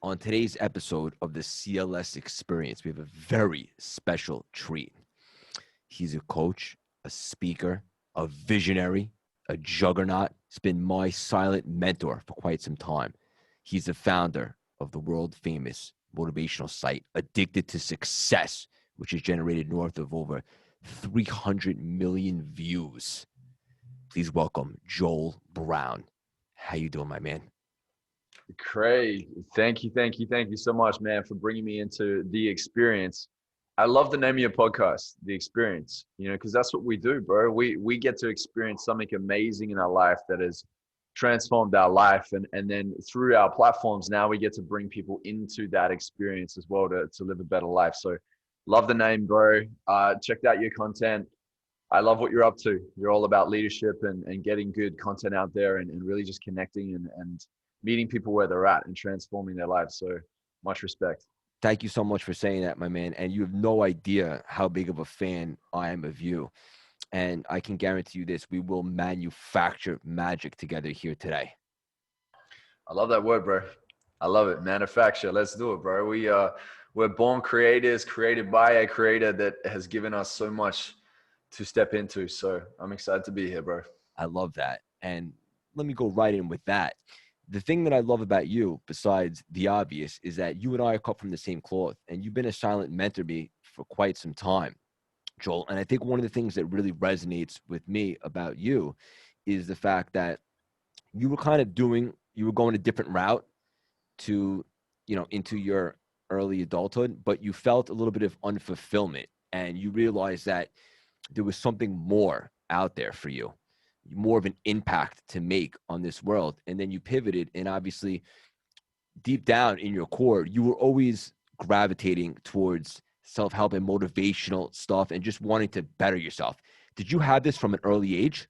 On today's episode of the CLS Experience, we have a very special treat. He's a coach, a speaker, a visionary, a juggernaut. He's been my silent mentor for quite some time. He's the founder of the world famous motivational site, Addicted to Success, which has generated north of over 300 million views. Please welcome Joel Brown. How you doing, my man? Craig, thank you so much, man, for bringing me into the experience. I love the name of your podcast, The Experience, because that's what we do, bro. We get to experience something amazing in our life that has transformed our life. And then through our platforms, now we get to bring people into that experience as well to live a better life. So love the name, bro. Checked out your content. I love what you're up to. You're all about leadership and getting good content out there and really just connecting and meeting people where they're at and transforming their lives. So much respect. Thank you so much for saying that, my man. And you have no idea how big of a fan I am of you. And I can guarantee you this, we will manufacture magic together here today. I love that word, bro. I love it. Manufacture. Let's do it, bro. We're born creators, created by a creator that has given us so much to step into. So I'm excited to be here, bro. I love that. And let me go right in with that. The thing that I love about you, besides the obvious, is that you and I are cut from the same cloth, and you've been a silent mentor to me for quite some time, Joel. And I think one of the things that really resonates with me about you is the fact that you were you were going a different route to, into your early adulthood, but you felt a little bit of unfulfillment and you realized that there was something more out there for you, more of an impact to make on this world. And then you pivoted, and obviously deep down in your core, you were always gravitating towards self-help and motivational stuff and just wanting to better yourself. Did you have this from an early age?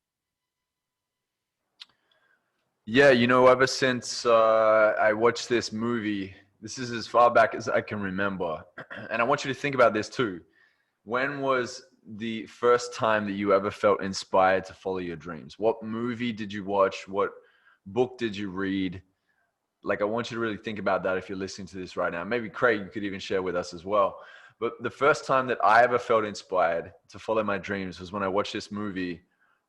Yeah, ever since I watched this movie, this is as far back as I can remember. And I want you to think about this too. When was the first time that you ever felt inspired to follow your dreams? What movie did you watch? What book did you read? Like, I want you to really think about that if you're listening to this right now. Maybe Craig, you could even share with us as well. But the first time that I ever felt inspired to follow my dreams was when I watched this movie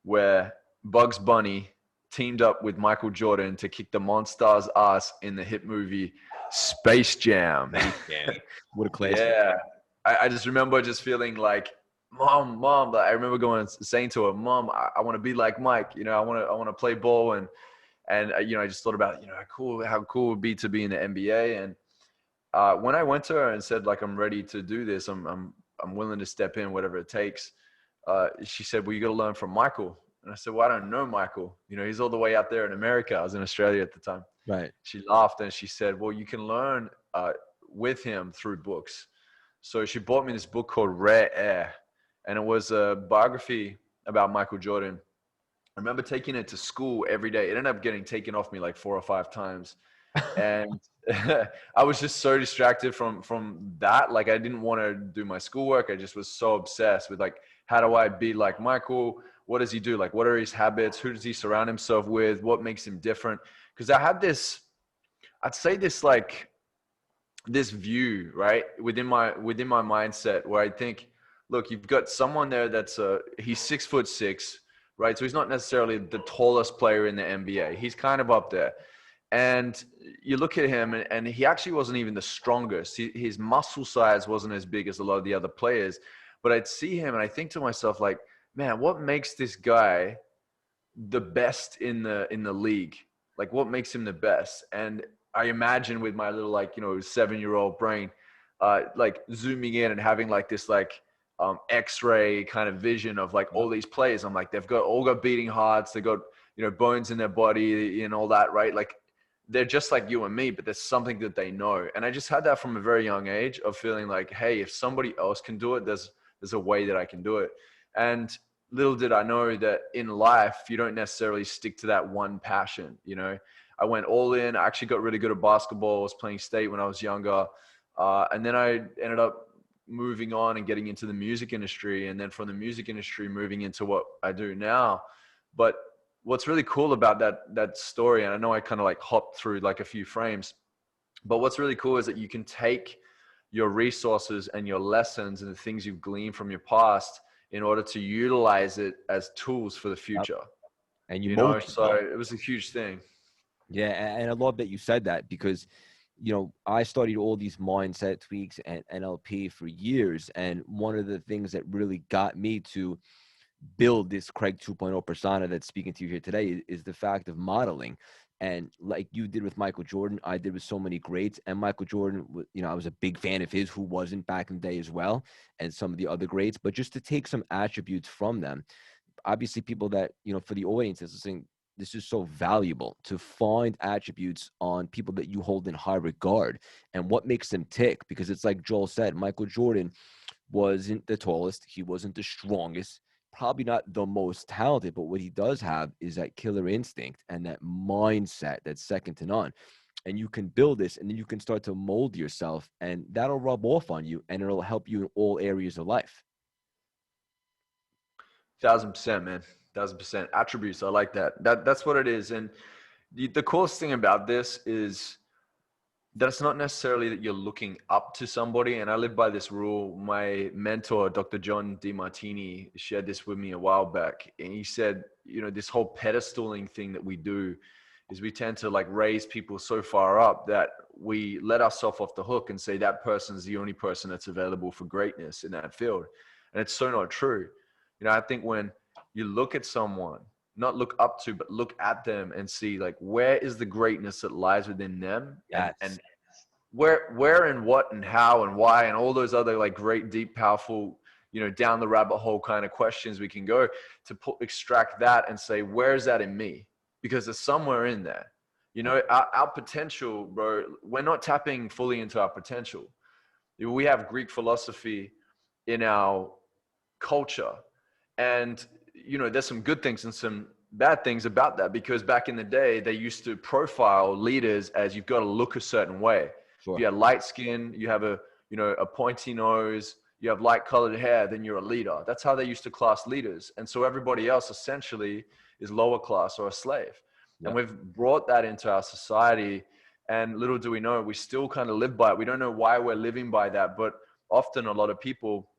where Bugs Bunny teamed up with Michael Jordan to kick the Monstars' ass in the hit movie Space Jam. Yeah. What a classic. Yeah. I just remember just feeling like, mom, I remember saying to her, Mom, I want to be like Mike, I want to play ball. And I just thought about, how cool it would be to be in the NBA. And when I went to her and said, like, I'm ready to do this, I'm willing to step in, whatever it takes. She said, well, you got to learn from Michael. And I said, well, I don't know Michael. He's all the way out there in America. I was in Australia at the time. Right. She laughed and she said, well, you can learn with him through books. So she bought me this book called Rare Air. And it was a biography about Michael Jordan. I remember taking it to school every day. It ended up getting taken off me like 4 or 5 times. And I was just so distracted from that. Like, I didn't want to do my schoolwork. I just was so obsessed with, like, how do I be like Michael? What does he do? Like, what are his habits? Who does he surround himself with? What makes him different? Because I had I'd say this view, right, within my mindset where I think, look, you've got someone there he's 6'6", right? So he's not necessarily the tallest player in the NBA. He's kind of up there. And you look at him and he actually wasn't even the strongest. His muscle size wasn't as big as a lot of the other players. But I'd see him and I think to myself, like, man, what makes this guy the best in the league? Like, what makes him the best? And I imagine with my little, 7-year-old brain, like zooming in and having like this, X-ray kind of vision of like all these players. I'm like, they've all got beating hearts. They got, bones in their body and all that, right? Like, they're just like you and me, but there's something that they know. And I just had that from a very young age of feeling like, hey, if somebody else can do it, there's a way that I can do it. And little did I know that in life, you don't necessarily stick to that one passion. I went all in. I actually got really good at basketball. I was playing state when I was younger. And then I ended up moving on and getting into the music industry. And then from the music industry, moving into what I do now. But what's really cool about that story, and I know I kind of like hopped through like a few frames, But what's really cool is that you can take your resources and your lessons and the things you've gleaned from your past in order to utilize it as tools for the Yep. future. And you You mold know, so people. it was a huge thing. Yeah, and I love that you said that because, I studied all these mindset tweaks and NLP for years, and one of the things that really got me to build this Craig 2.0 persona that's speaking to you here today is the fact of modeling. And like you did with Michael Jordan, I did with so many greats. And Michael Jordan, I was a big fan of his, who wasn't back in the day as well, and some of the other greats. But just to take some attributes from them, obviously people that, for the audience that's listening, this is so valuable to find attributes on people that you hold in high regard and what makes them tick. Because it's like Joel said, Michael Jordan wasn't the tallest, he wasn't the strongest, probably not the most talented, but what he does have is that killer instinct and that mindset that's second to none. And you can build this, and then you can start to mold yourself, and that'll rub off on you, and it'll help you in all areas of life. 1000%, man. 1000% attributes. I like that. That's what it is. And the coolest thing about this is that it's not necessarily that you're looking up to somebody. And I live by this rule. My mentor, Dr. John DeMartini, shared this with me a while back. And he said, this whole pedestaling thing that we do is we tend to like raise people so far up that we let ourselves off the hook and say that person's the only person that's available for greatness in that field. And it's so not true. I think when you look at someone, not look up to, but look at them and see like where is the greatness that lies within them, and Yes. where and what and how and why and all those other like great, deep, powerful, down the rabbit hole kind of questions we can go to extract that and say, where's that in me? Because there's somewhere in there. Our potential, bro, we're not tapping fully into our potential. We have Greek philosophy in our culture. And, there's some good things and some bad things about that, because back in the day, they used to profile leaders as you've got to look a certain way. If Sure. you have light skin, you have a pointy nose, you have light colored hair, then you're a leader. That's how they used to class leaders. And so everybody else essentially is lower class or a slave. And Yep. we've brought that into our society. And little do we know, we still kind of live by it. We don't know why we're living by that. But often a lot of people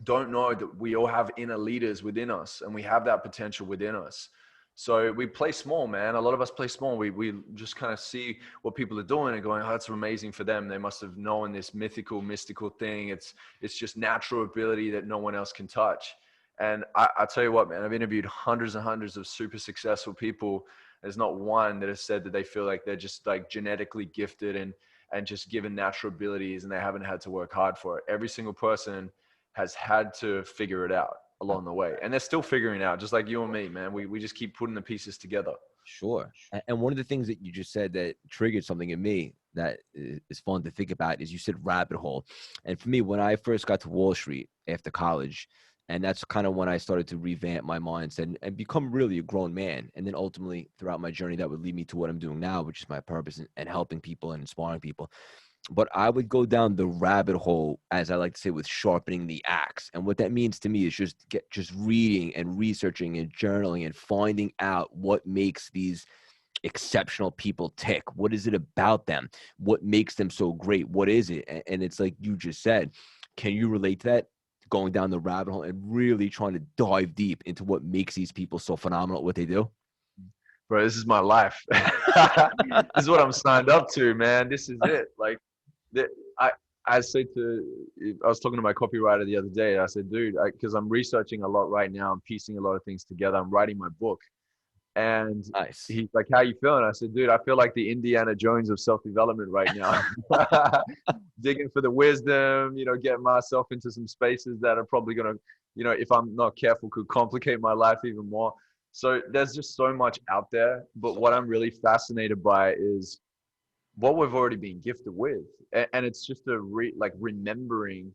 don't know that we all have inner leaders within us, and we have that potential within us. So we play small, man. A lot of us play small. We just kind of see what people are doing and going, oh, that's amazing for them. They must have known this mystical thing. It's just natural ability that no one else can touch. And I tell you what, man, I've interviewed hundreds and hundreds of super successful people. There's not one that has said that they feel like they're just like genetically gifted and just given natural abilities and they haven't had to work hard for it. Every single person has had to figure it out along the way. And they're still figuring it out, just like you and me, man. We just keep putting the pieces together. Sure. And one of the things that you just said that triggered something in me that is fun to think about is you said rabbit hole. And for me, when I first got to Wall Street after college, and that's kind of when I started to revamp my mindset and become really a grown man. And then ultimately throughout my journey, that would lead me to what I'm doing now, which is my purpose and helping people and inspiring people. But I would go down the rabbit hole, as I like to say, with sharpening the axe. And what that means to me is just reading and researching and journaling and finding out what makes these exceptional people tick. What is it about them? What makes them so great? What is it? And it's like you just said, can you relate to that? Going down the rabbit hole and really trying to dive deep into what makes these people so phenomenal at what they do. Bro, this is my life. This is what I'm signed up to, man. This is it. Like, the, I I said I was talking to my copywriter the other day. I said, dude, because I'm researching a lot right now. I'm piecing a lot of things together. I'm writing my book. And Nice. he's like, how you feeling? I said, dude, I feel like the Indiana Jones of self-development right now. Digging for the wisdom, getting myself into some spaces that are probably going to, if I'm not careful, could complicate my life even more. So there's just so much out there. But what I'm really fascinated by is what we've already been gifted with. And it's just like remembering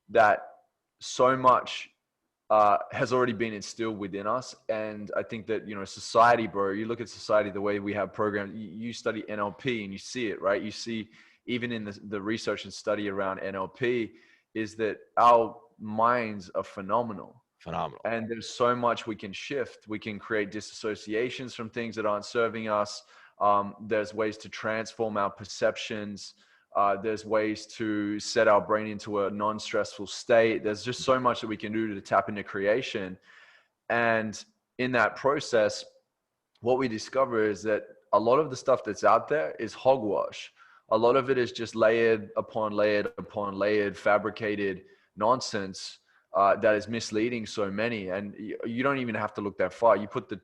that so much has already been instilled within us. And I think that, society, bro, you look at society, the way we have programs, you study NLP and you see it, right? You see, even in the research and study around NLP, is that our minds are phenomenal. Phenomenal. And there's so much we can shift. We can create disassociations from things that aren't serving us. There's ways to transform our perceptions. There's ways to set our brain into a non-stressful state. There's just so much that we can do to tap into creation. And in that process, what we discover is that a lot of the stuff that's out there is hogwash. A lot of it is just layered upon layered upon layered, fabricated nonsense that is misleading so many. And you don't even have to look that far. You put the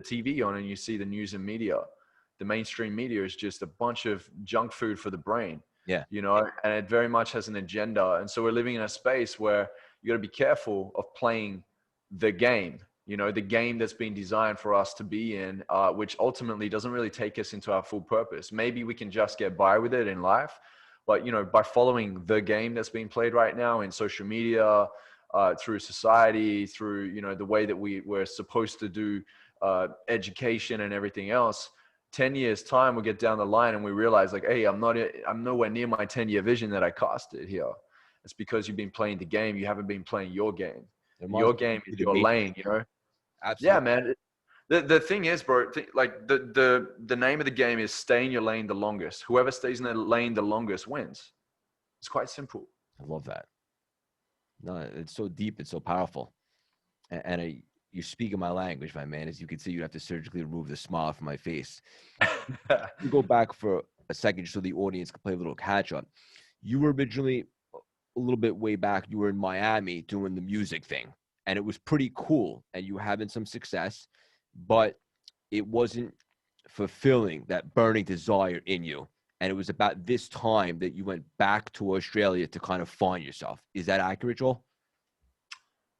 TV on and you see the news and media. The mainstream media is just a bunch of junk food for the brain, Yeah. you know, and it very much has an agenda. And so we're living in a space where you got to be careful of playing the game, you know, the game that's been designed for us to be in, which ultimately doesn't really take us into our full purpose. Maybe we can just get by with it in life, but, you know, by following the game that's being played right now in social media, through society, through, you know, the way that we're supposed to do education and everything else, 10 years time, we'll get down the line and we realize like, hey, I'm nowhere near my 10-year vision that I casted here. It's because you've been playing the game. You haven't been playing your game. Your game is your lane, you know? Yeah, Absolutely. man. The thing is, bro, like the name of the game is stay in your lane the longest. Whoever stays in their lane the longest wins. It's quite simple. I love that. No, it's so deep. It's so powerful. And you're speaking my language, my man. As you can see, you'd have to surgically remove the smile from my face. We go back for a second just so the audience can play a little catch up. You were originally a little bit way back. You were in Miami doing the music thing, and it was pretty cool. And you were having some success, but it wasn't fulfilling that burning desire in you. And it was about this time that you went back to Australia to kind of find yourself. Is that accurate, Joel?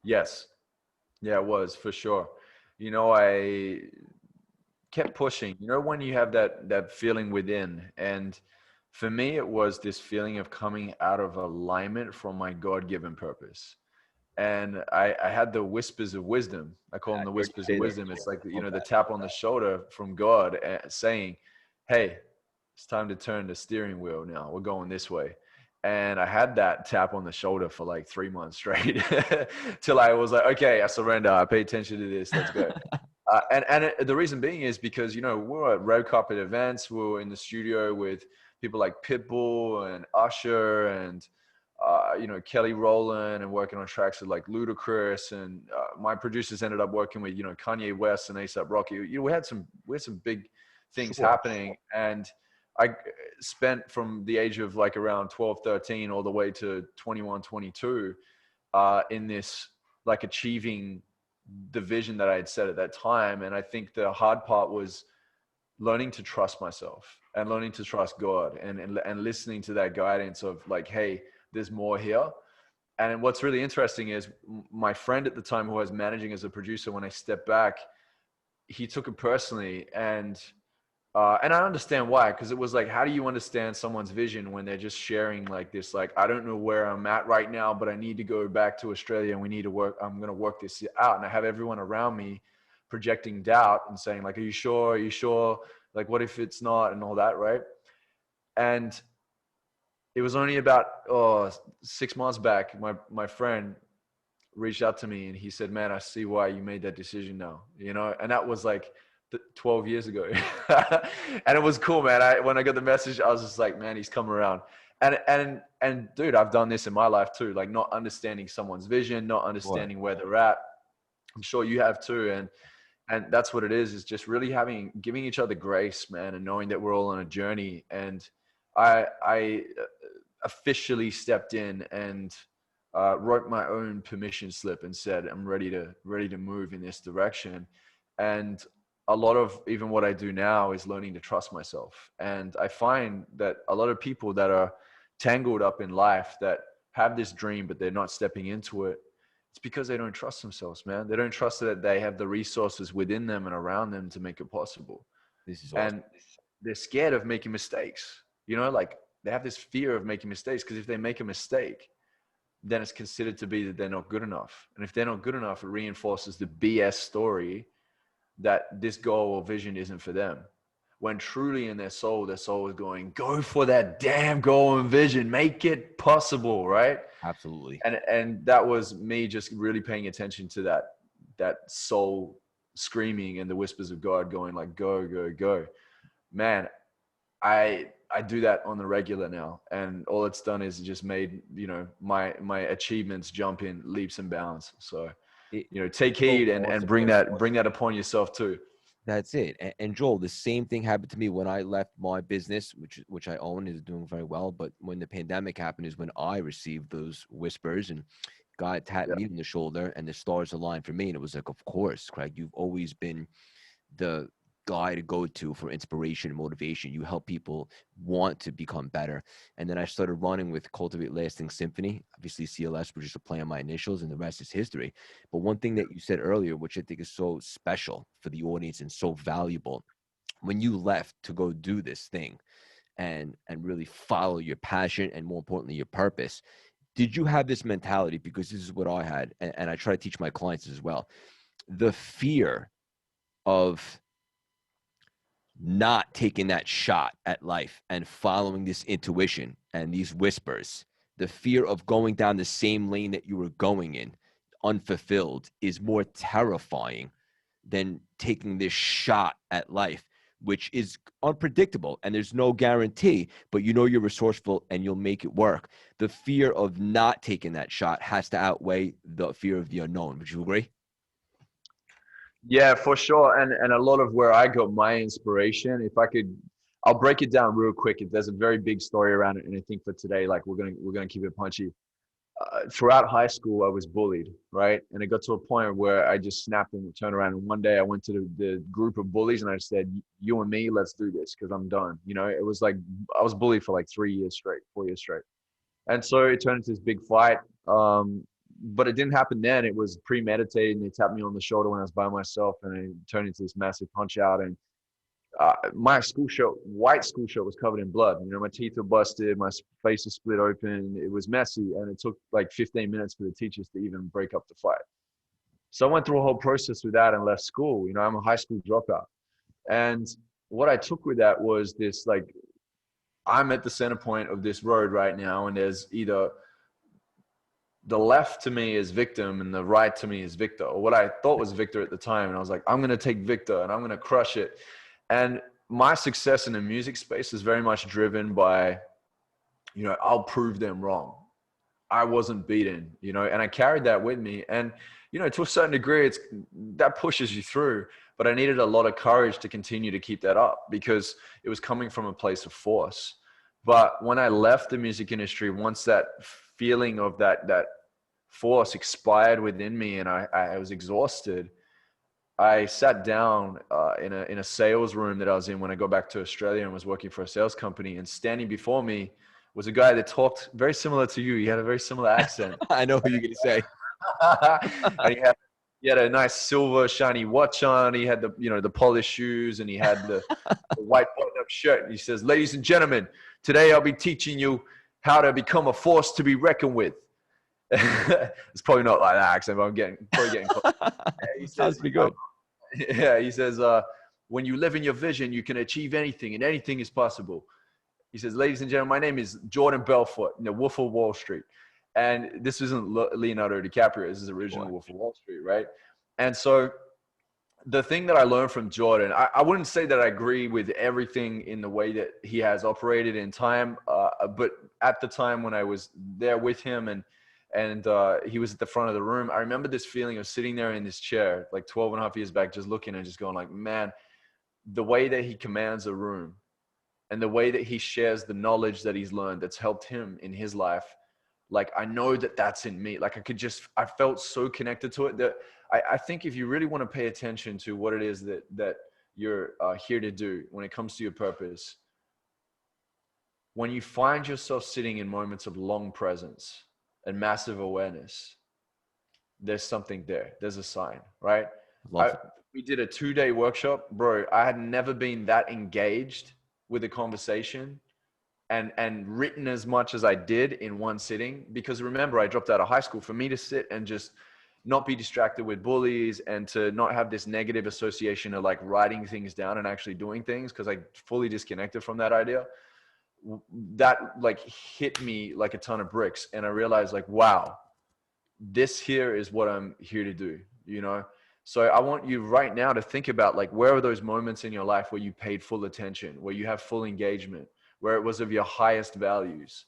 Yes. Yeah, it was for sure. You know, I kept pushing. You know, when you have that feeling within, and for me, it was this feeling of coming out of alignment from my God-given purpose. And I had the whispers of wisdom. I call them the whispers of wisdom. It's like, you know, the tap on the shoulder from God saying, hey, it's time to turn the steering wheel now. We're going this way. And I had that tap on the shoulder for like 3 months straight till I was like, okay, I surrender. I pay attention to this. Let's go. The reason being is because, you know, we were at red carpet events. We were in the studio with people like Pitbull and Usher and, you know, Kelly Rowland, and working on tracks with like Ludacris. And my producers ended up working with, you know, Kanye West and A$AP Rocky. You know, we had some big things happening. And I spent from the age of like around 12, 13 all the way to 21, 22 in this like achieving the vision that I had set at that time. And I think the hard part was learning to trust myself and learning to trust God, and listening to that guidance of like, hey, there's more here. And what's really interesting is my friend at the time, who I was managing as a producer, when I stepped back, he took it personally. And I understand why, because it was like, how do you understand someone's vision when they're just sharing like this, like, I don't know where I'm at right now, but I need to go back to Australia and we need to work, I'm going to work this out. And I have everyone around me projecting doubt and saying like, are you sure? Are you sure? Like, what if it's not, and all that, right? And it was only about 6 months back, my friend reached out to me and he said, man, I see why you made that decision now, you know? And that was like 12 years ago. And it was cool, man. When I got the message, I was just like, man, he's come around. And dude, I've done this in my life too, like not understanding someone's vision, not understanding where they're at. I'm sure you have too. And that's what it is just really giving each other grace, man, and knowing that we're all on a journey. And I officially stepped in and wrote my own permission slip and said, I'm ready to move in this direction. And a lot of even what I do now is learning to trust myself. And I find that a lot of people that are tangled up in life, that have this dream, but they're not stepping into it, it's because they don't trust themselves, man. They don't trust that they have the resources within them and around them to make it possible. This is awesome. And they're scared of making mistakes, you know, like they have this fear of making mistakes, because if they make a mistake, then it's considered to be that they're not good enough. And if they're not good enough, it reinforces the BS story that this goal or vision isn't for them. When truly in their soul is going, go for that damn goal and vision, make it possible, right? Absolutely. And that was me just really paying attention to that soul screaming and the whispers of God going like, go, go, go. man, I do that on the regular now, and all it's done is just made, you know, my achievements jump in leaps and bounds. So, It, you know, take so heed and bring that upon yourself too. that's it. And Joel, the same thing happened to me when I left my business, which I own, is doing very well. But when the pandemic happened, is when I received those whispers, and God tapped Yeah. me on the shoulder, and the stars aligned for me. And it was like, of course, Craig, you've always been the guy to go to for inspiration and motivation. You help people want to become better. And then I started running with Cultivate Lasting Symphony. Obviously, CLS was just a play on my initials, and the rest is history. But one thing that you said earlier, which I think is so special for the audience and so valuable, when you left to go do this thing and really follow your passion and, more importantly, your purpose, did you have this mentality? Because this is what I had, and I try to teach my clients as well. The fear of not taking that shot at life and following this intuition and these whispers, the fear of going down the same lane that you were going in unfulfilled, is more terrifying than taking this shot at life, which is unpredictable and there's no guarantee, but you know you're resourceful and you'll make it work. The fear of not taking that shot has to outweigh the fear of the unknown. Would you agree? Yeah, for sure. And a lot of where I got my inspiration, if I could, I'll break it down real quick. There's a very big story around it, and I think for today, like we're gonna keep it punchy. Throughout high school, I was bullied, right? And it got to a point where I just snapped and turned around. And one day I went to the group of bullies and I said, "You and me, let's do this because I'm done." You know, it was like I was bullied for like 3 years straight, 4 years straight. And so it turned into this big fight. But it didn't happen then. It was premeditated, and they tapped me on the shoulder when I was by myself, and it turned into this massive punch out. And my school shirt, white school shirt, was covered in blood. You know, my teeth were busted, my face was split open. It was messy, and it took like 15 minutes for the teachers to even break up the fight. So I went through a whole process with that and left school. You know, I'm a high school dropout, and what I took with that was this like I'm at the center point of this road right now, and there's either the left to me is victim and the right to me is Victor, or what I thought was Victor at the time. And I was like, I'm going to take Victor and I'm going to crush it. And my success in the music space is very much driven by, you know, I'll prove them wrong. I wasn't beaten, you know, and I carried that with me. And, you know, to a certain degree, it's that pushes you through. But I needed a lot of courage to continue to keep that up because it was coming from a place of force. But when I left the music industry, once that feeling of that force expired within me and I was exhausted, I sat down in a sales room that I was in when I got back to Australia and was working for a sales company. And standing before me was a guy that talked very similar to you. He had a very similar accent. I know who you're going to say. And he had a nice silver shiny watch on. He had the, you know, the polished shoes, and he had the white button-up shirt. And he says, "Ladies and gentlemen, today I'll be teaching you how to become a force to be reckoned with." It's probably not like that accent, but I'm probably getting close. He Sounds says, pretty good. yeah, he says, when you live in your vision, you can achieve anything, and anything is possible. He says, "Ladies and gentlemen, my name is Jordan Belfort, the Wolf of Wall Street." And this isn't Leonardo DiCaprio. This is original Sure. Wolf of Wall Street, right? And so the thing that I learned from Jordan, I wouldn't say that I agree with everything in the way that he has operated in time, but at the time when I was there with him and he was at the front of the room, I remember this feeling of sitting there in this chair, like 12 and a half years back, just looking and just going like, man, the way that he commands a room and the way that he shares the knowledge that he's learned that's helped him in his life, like I know that that's in me. Like I felt so connected to it that I think if you really want to pay attention to what it is that you're here to do when it comes to your purpose, when you find yourself sitting in moments of long presence and massive awareness, there's something there. There's a sign, right? Love it. We did a 2-day workshop, bro. I had never been that engaged with a conversation and written as much as I did in one sitting. Because remember, I dropped out of high school. For me to sit and just not be distracted with bullies and to not have this negative association of like writing things down and actually doing things, because I fully disconnected from that idea, that like hit me like a ton of bricks. And I realized like, wow, this here is what I'm here to do, you know? So I want you right now to think about, like, where are those moments in your life where you paid full attention, where you have full engagement, where it was of your highest values,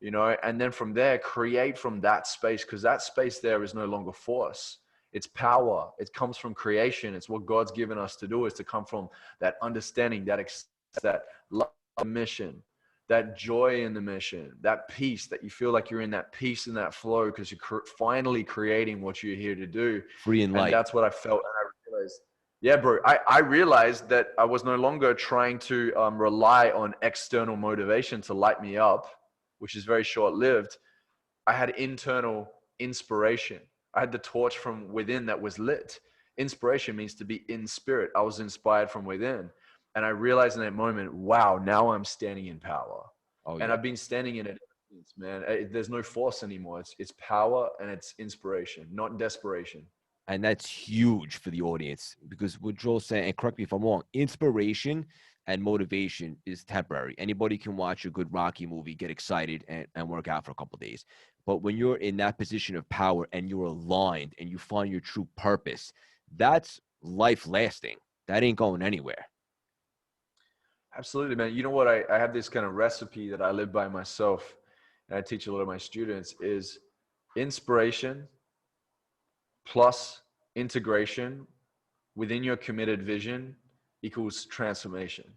and then from there, create from that space, because that space there is no longer force. It's power. It comes from creation. It's what God's given us to do, is to come from that understanding, that love of the mission, that joy in the mission, that peace, that you feel like you're in that peace and that flow because you're finally creating what you're here to do. Free and And light. that's what I felt. And I realized, yeah, bro, I realized that I was no longer trying to rely on external motivation to light me up, which is very short lived. I had internal inspiration. I had the torch from within that was lit. Inspiration means to be in spirit. I was inspired from within. And I realized in that moment, wow, now I'm standing in power. Oh And yeah. I've been standing in it ever since, man. There's no force anymore. It's power and it's inspiration, not desperation. And that's huge for the audience, because what Joel's saying, and correct me if I'm wrong, inspiration and motivation is temporary. Anybody can watch a good Rocky movie, get excited, and work out for a couple of days. But when you're in that position of power and you're aligned and you find your true purpose, that's life lasting. That ain't going anywhere. Absolutely, man. You know what? I have this kind of recipe that I live by myself, and I teach a lot of my students, is inspiration plus integration within your committed vision equals transformation.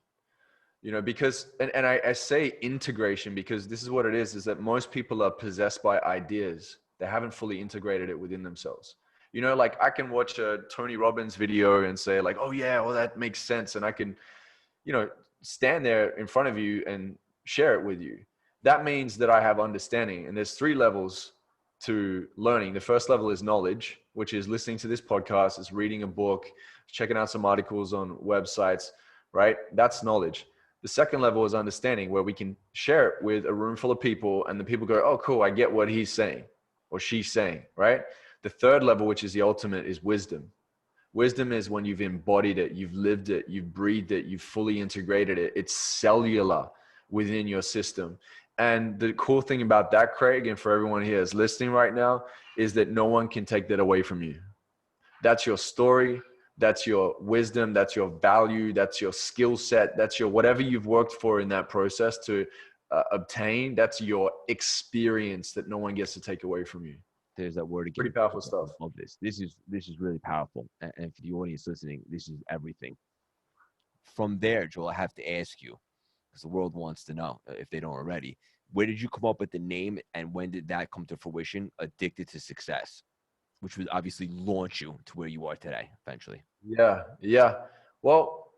Because, and I say integration because this is what it is that most people are possessed by ideas. They haven't fully integrated it within themselves. Like I can watch a Tony Robbins video and say like, oh yeah, well that makes sense. And I can, you know, stand there in front of you and share it with you. That means that I have understanding. And there's three levels to learning. The first level is knowledge, which is listening to this podcast, is reading a book, checking out some articles on websites, right? That's knowledge. The second level is understanding, where we can share it with a room full of people and the people go, oh, cool, I get what he's saying or she's saying, right? The third level, which is the ultimate, is wisdom. Wisdom is when you've embodied it, you've lived it, you've breathed it, you've fully integrated it. It's cellular within your system. And the cool thing about that, Craig, and for everyone here is listening right now, is that no one can take that away from you. That's your story. That's your wisdom. That's your value. That's your skill set. That's your whatever you've worked for in that process to obtain. That's your experience that no one gets to take away from you. There's that word Pretty again. powerful stuff. Of this. This is really powerful. And for the audience listening, this is everything. From there, Joel, I have to ask you, because the world wants to know if they don't already. Where did you come up with the name, and when did that come to fruition? Addicted to Success, which would obviously launch you to where you are today, eventually. Yeah, yeah. Well,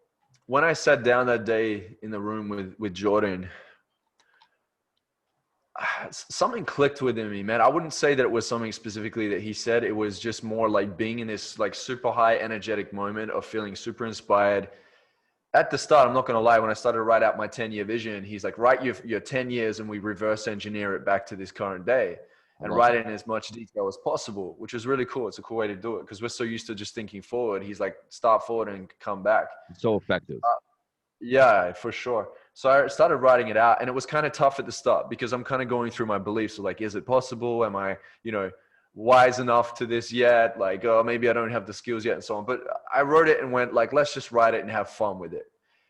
when I sat down that day in the room with Jordan, something clicked within me, man. I wouldn't say that it was something specifically that he said. It was just more like being in this like super high energetic moment of feeling super inspired. At the start, I'm not going to lie, when I started to write out my 10-year vision, he's like, write your 10 years and we reverse engineer it back to this current day I and love write that. it in as much detail as possible, which is really cool. It's a cool way to do it because we're so used to just thinking forward. He's like, start forward and come back. It's so effective. Yeah, for sure. So I started writing it out, and it was kind of tough at the start because I'm kind of going through my beliefs. So like, is it possible? Am I, wise enough to this yet? Like, oh, maybe I don't have the skills yet and so on. But I wrote it and went like, let's just write it and have fun with it.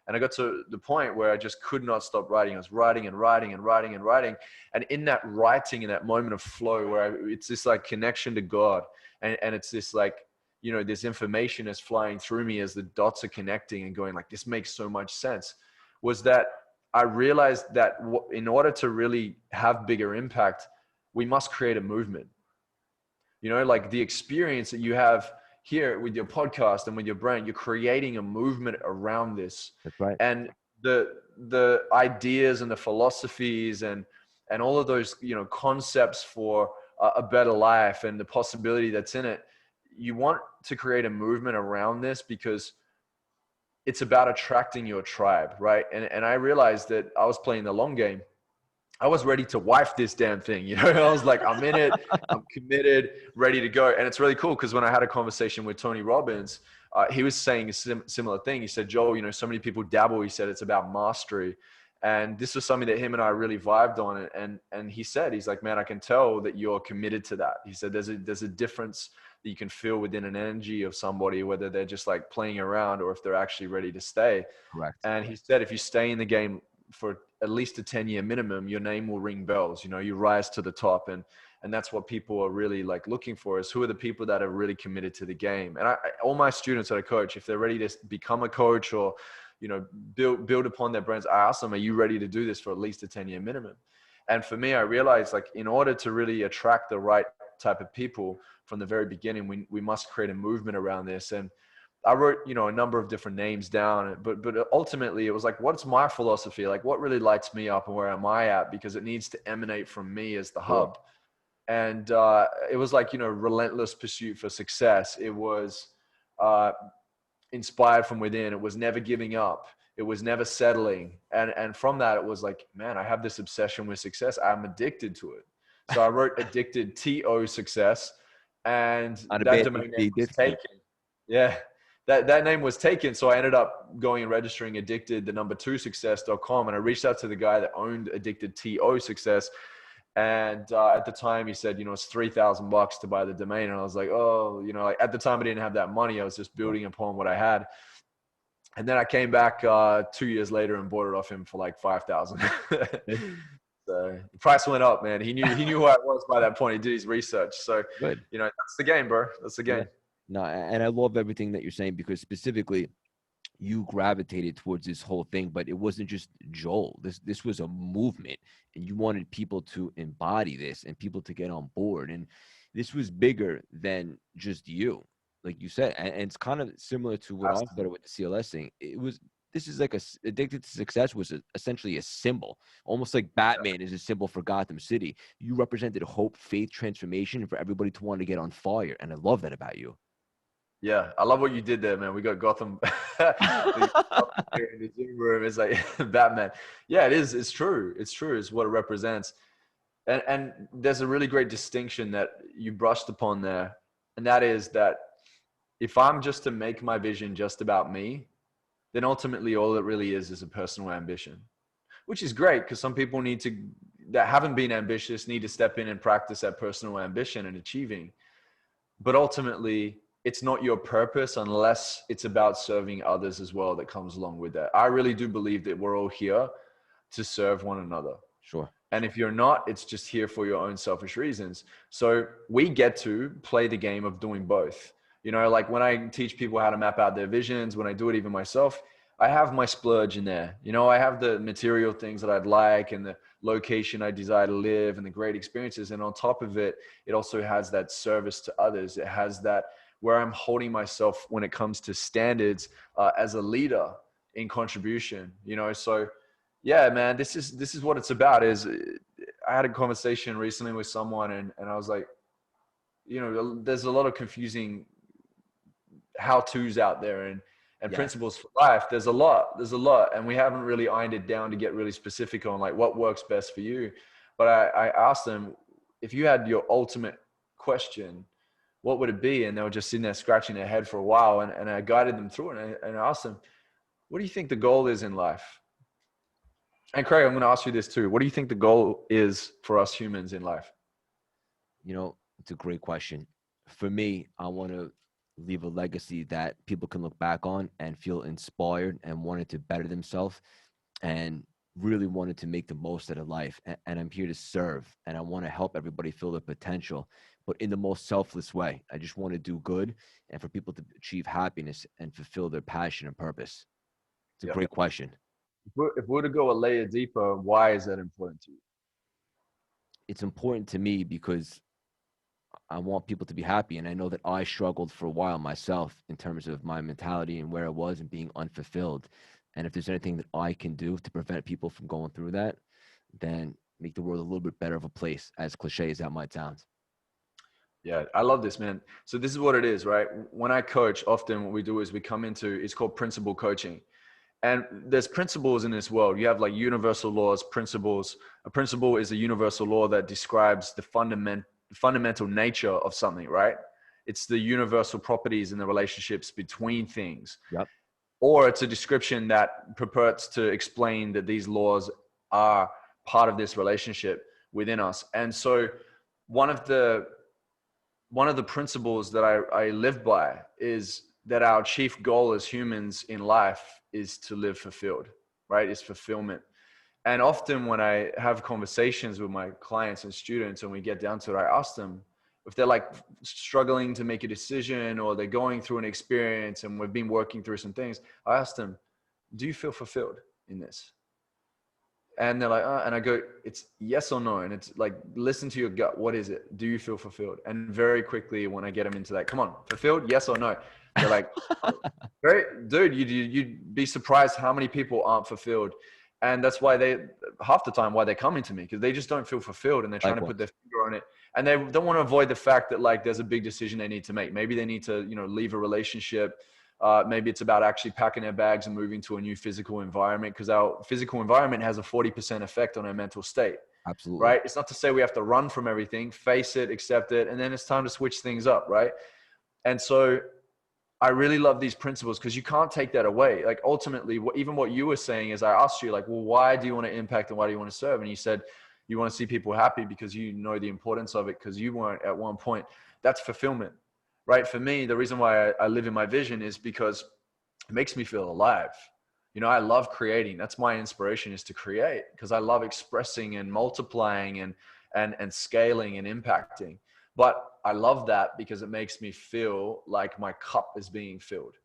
And I got to the point where I just could not stop writing. I was writing and writing and writing and writing. And in that writing, in that moment of flow where it's this like connection to God, and it's this like, this information is flying through me as the dots are connecting and going like, this makes so much sense, was that I realized that in order to really have bigger impact, we must create a movement. Like the experience that you have here with your podcast and with your brand, you're creating a movement around this. That's right. And the ideas and the philosophies and all of those, concepts for a better life and the possibility that's in it, you want to create a movement around this because it's about attracting your tribe, right? And I realized that I was playing the long game. I was ready to wife this damn thing. I was like, I'm in it, I'm committed, ready to go. And it's really cool because when I had a conversation with Tony Robbins, he was saying a similar thing. He said, Joel, so many people dabble. He said, it's about mastery. And this was something that him and I really vibed on. And he said, he's like, man, I can tell that you're committed to that. He said, there's a difference. that you can feel within an energy of somebody, whether they're just like playing around or if they're actually ready to stay. Correct. And he said, if you stay in the game for at least a 10-year minimum, your name will ring bells. You know, you rise to the top. And that's what people are really like looking for, is who are the people that are really committed to the game. And all my students that I coach, if they're ready to become a coach or, you know, build upon their brands, I ask them, are you ready to do this for at least a 10-year minimum? And for me, I realized, like, in order to really attract the right type of people from the very beginning, we must create a movement around this. And I wrote, you know, a number of different names down, but ultimately it was like, what's my philosophy? Like, what really lights me up and where am I at? Because it needs to emanate from me as the Sure. hub. And it was like, you know, relentless pursuit for success. It was inspired from within. It was never giving up. It was never settling. And from that, it was like, man, I have this obsession with success. I'm addicted to it. So I wrote addicted TO success, and Not a that bad thing domain to name be was addicted. taken. Yeah. That name was taken. So I ended up going and registering addicted, the number 2 success.com. And I reached out to the guy that owned addicted TO success. And at the time he said, you know, it's $3,000 to buy the domain. And I was like, oh, you know, like at the time I didn't have that money. I was just building upon what I had. And then I came back 2 years later and bought it off him for like 5,000. So the price went up, man. He knew who I was by that point. He did his research. So, Good. you know, that's the game, bro. That's the Yeah. game. No, and I love everything that you're saying, because specifically you gravitated towards this whole thing, but it wasn't just Joel. This was a movement, and you wanted people to embody this and people to get on board. And this was bigger than just you, like you said. And it's kind of similar to what I started with the CLS thing. This is like addicted to success was essentially a symbol, almost like Batman is a symbol for Gotham City. You represented hope, faith, transformation for everybody to want to get on fire. And I love that about you. Yeah, I love what you did there, man. We got Gotham in the gym room. It's like Batman. Yeah, it is. It's true. It's true. It's what it represents. And there's a really great distinction that you brushed upon there. And that is that if I'm just to make my vision just about me, then ultimately all it really is a personal ambition, which is great, because some people that haven't been ambitious need to step in and practice that personal ambition and achieving. But ultimately, it's not your purpose unless it's about serving others as well that comes along with that. I really do believe that we're all here to serve one another. Sure. And if you're not, it's just here for your own selfish reasons. So we get to play the game of doing both. You know, like when I teach people how to map out their visions, when I do it even myself, I have my splurge in there. You know, I have the material things that I'd like and the location I desire to live and the great experiences. And on top of it, it also has that service to others. It has that where I'm holding myself when it comes to standards as a leader in contribution, you know. So yeah, man, this is what it's about. Is I had a conversation recently with someone, and I was like, you know, there's a lot of confusing how-tos out there and Yes. principles for life. There's a lot, and we haven't really ironed it down to get really specific on like what works best for you. But I asked them, if you had your ultimate question, what would it be? And they were just sitting there scratching their head for a while, and I guided them through it, and I asked them, what do you think the goal is in life? And Craig, I'm going to ask you this too. What do you think the goal is for us humans in life? You know, it's a great question. For me, I want to leave a legacy that people can look back on and feel inspired and wanted to better themselves and really wanted to make the most out of life. And I'm here to serve, and I want to help everybody feel their potential, but in the most selfless way. I just want to do good and for people to achieve happiness and fulfill their passion and purpose. It's a Yeah. great question. If we were to go a layer deeper, why is that important to you? It's important to me because I want people to be happy. And I know that I struggled for a while myself in terms of my mentality and where I was and being unfulfilled. And if there's anything that I can do to prevent people from going through that, then make the world a little bit better of a place, as cliche as that might sound. Yeah, I love this, man. So this is what it is, right? When I coach, often what we do is we come into, it's called principle coaching. And there's principles in this world. You have like universal laws, principles. A principle is a universal law that describes the fundamental nature of something, right? It's the universal properties and the relationships between things. Yep. Or it's a description that purports to explain that these laws are part of this relationship within us. And so one of the one of the principles that I live by is that our chief goal as humans in life is to live fulfilled, right? It's fulfillment. And often when I have conversations with my clients and students and we get down to it, I ask them if they're like struggling to make a decision or they're going through an experience and we've been working through some things. I ask them, do you feel fulfilled in this? And they're like, and I go, it's yes or no. And it's like, listen to your gut. What is it? Do you feel fulfilled? And very quickly, when I get them into that, come on, fulfilled? Yes or no? They're like, very, dude, you'd be surprised how many people aren't fulfilled. And that's why half the time, why they're coming to me, because they just don't feel fulfilled and they're trying to put their finger on it. And they don't want to avoid the fact that like, there's a big decision they need to make. Maybe they need to, leave a relationship. Maybe it's about actually packing their bags and moving to a new physical environment, because our physical environment has a 40% effect on our mental state. Absolutely. Right? It's not to say we have to run from everything, face it, accept it, and then it's time to switch things up, right? And so I really love these principles because you can't take that away. Like ultimately, even what you were saying is I asked you like, well, why do you want to impact and why do you want to serve? And you said you want to see people happy because you know the importance of it because you weren't at one point. That's fulfillment, right? For me, the reason why I live in my vision is because it makes me feel alive. I love creating. That's my inspiration, is to create, because I love expressing and multiplying and scaling and impacting. But I love that because it makes me feel like my cup is being filled.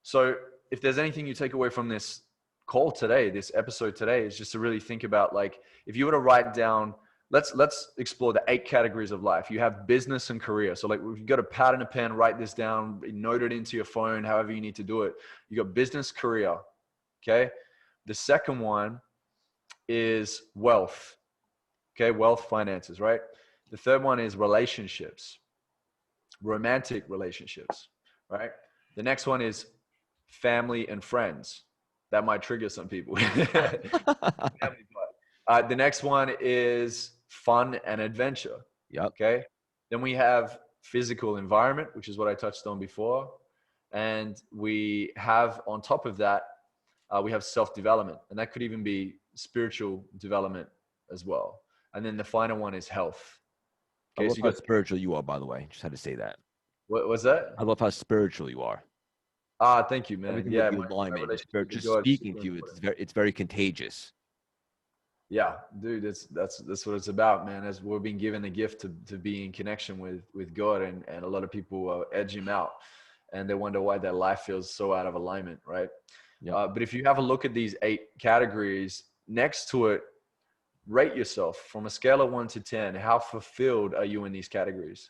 So if there's anything you take away from this call today, this episode today, is just to really think about, like, if you were to write down, let's explore the 8 categories of life. You have business and career. So like, if you've got a pad and a pen, write this down, note it into your phone, however you need to do it. You got business, career. Okay. The second one is wealth. Okay. Wealth, finances, right? The third one is relationships, romantic relationships, right? The next one is family and friends. That might trigger some people. The next one is fun and adventure. Yep. Okay. Then we have physical environment, which is what I touched on before. And we have, on top of that, we have self-development, and that could even be spiritual development as well. And then the final one is health. I Okay, love so you how got, spiritual you are, by the way. Just had to say that. what was that? I love how spiritual you are. Thank you, man. Everything with Yeah, the my alignment, relationship with just God is speaking super to you, important. it's very contagious. Yeah, dude, that's what it's about, man. As we're being given the gift to be in connection with God, and a lot of people edge him out, and they wonder why their life feels so out of alignment, right? Yep. But if you have a look at these 8 categories next to it, rate yourself from a scale of 1 to 10. How fulfilled are you in these categories?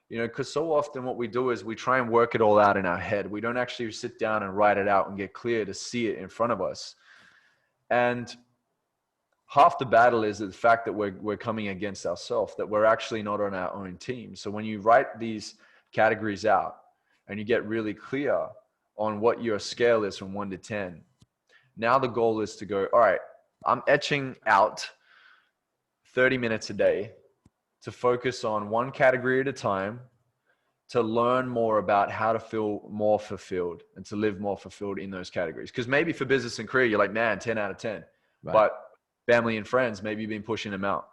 Because so often what we do is we try and work it all out in our head. We don't actually sit down and write it out and get clear to see it in front of us. And half the battle is the fact that we're coming against ourselves, that we're actually not on our own team. So when you write these categories out and you get really clear on what your scale is from 1 to 10, now the goal is to go, all right, I'm etching out 30 minutes a day to focus on one category at a time, to learn more about how to feel more fulfilled and to live more fulfilled in those categories. Because maybe for business and career, you're like, man, 10 out of 10. Right. But family and friends, maybe you've been pushing them out.